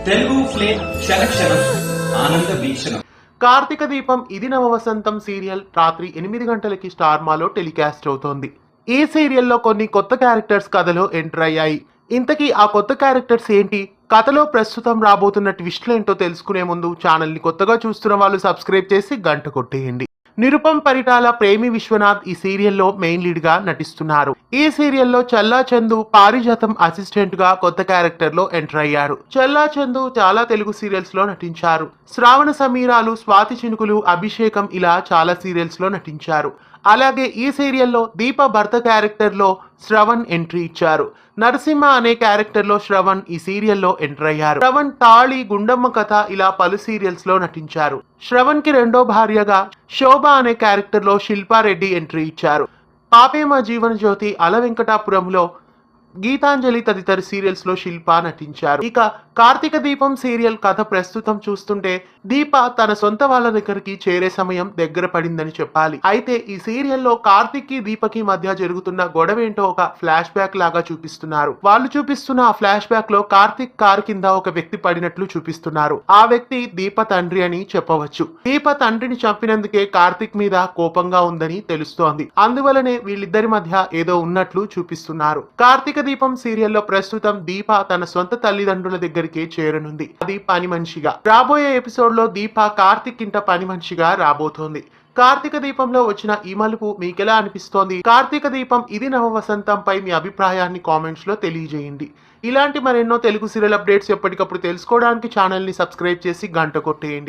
Telugu flame క్షణక్షణం ఆనంద వీక్షణం. కార్తీక దీపం ఇది నవ వసంతం సీరియల్ రాత్రి 8 గంటలకి స్టార్ మాలో టెలికాస్ట్ అవుతోంది. ఈ సీరియల్లో కొన్ని కొత్త క్యారెక్టర్స్ కథలో ఎంటర్ అయ్యాయి. ఇంతకీ ఆ కొత్త క్యారెక్టర్స్ ఏంటి, కథలో ప్రస్తుతం రాబోతున్న ట్విస్ట్లు ఏంటో తెలుసుకునే ముందు ఛానల్ని కొత్తగా చూస్తున్న వాళ్ళు సబ్స్క్రైబ్ చేసి గంట కొట్టేయండి. నిరుపం పరిటాల ప్రేమి విశ్వనాథ్ ఈ సీరియల్లో మెయిన్ లీడ్ గా నటిస్తున్నారు. ఈ సీరియల్లో చల్లా చందు పారిజాతం అసిస్టెంట్ గా కొత్త క్యారెక్టర్ లో ఎంటర్ అయ్యారు. చల్లా చందు చాలా తెలుగు సీరియల్స్ లో నటించారు. శ్రావణ సమీరాలు, స్వాతి చినుకులు, అభిషేకం ఇలా చాలా సీరియల్స్ లో నటించారు. అలాగే ఈ సీరియల్లో దీప భర్త క్యారెక్టర్ లో శ్రవణ్ ఎంట్రీ ఇచ్చారు. నరసింహ అనే క్యారెక్టర్ లో శ్రవణ్ ఈ సీరియల్లో ఎంటర్ అయ్యారు. శ్రవణ్ తాళి, గుండమ్మ కథ ఇలా పలు సీరియల్స్ లో నటించారు. శ్రవణ్ కి రెండో భార్యగా శోభ అనే క్యారెక్టర్ లో శిల్పారెడ్డి ఎంట్రీ ఇచ్చారు. పాపేమ జీవన జ్యోతి, అల వెంకటాపురంలో గీతాంజలి తదితర సీరియల్స్ లో శిల్ప నటించారు. ఇక కార్తీక దీపం సీరియల్ కథ ప్రస్తుతం చూస్తుంటే దీప తన సొంత వాళ్ళ దగ్గరికి చేరే సమయం దగ్గర పడిందని చెప్పాలి. అయితే ఈ సీరియల్లో కార్తీక్ కి దీపకి మధ్య జరుగుతున్న గొడవ ఏంటో ఒక ఫ్లాష్ బ్యాక్ లాగా చూపిస్తున్నారు. వాళ్ళు చూపిస్తున్న ఆ ఫ్లాష్ బ్యాక్ లో కార్తీక్ కారు కింద ఒక వ్యక్తి పడినట్లు చూపిస్తున్నారు. ఆ వ్యక్తి దీప తండ్రి అని చెప్పవచ్చు. దీప తండ్రిని చంపినందుకే కార్తీక్ మీద కోపంగా ఉందని తెలుస్తోంది. అందువలనే వీళ్ళిద్దరి మధ్య ఏదో ఉన్నట్లు చూపిస్తున్నారు. కార్తీక దీపం సీరియల్లో ప్రస్తుతం దీప తన సొంత తల్లిదండ్రుల దగ్గరికి చేరనుంది. అది పని మనిషిగా. రాబోయే ఎపిసోడ్ లో దీప కార్తీక్ ఇంట పని మనిషిగా రాబోతోంది. కార్తీక దీపంలో వచ్చిన ఈ మలుపు మీకెలా అనిపిస్తోంది? కార్తీక దీపం ఇది నవ వసంతంపై మీ అభిప్రాయాన్ని కామెంట్స్ లో తెలియజేయండి. ఇలాంటి మరెన్నో తెలుగు సీరియల్ అప్డేట్స్ ఎప్పటికప్పుడు తెలుసుకోవడానికి ఛానల్ ని సబ్స్క్రైబ్ చేసి గంట కొట్టేయండి.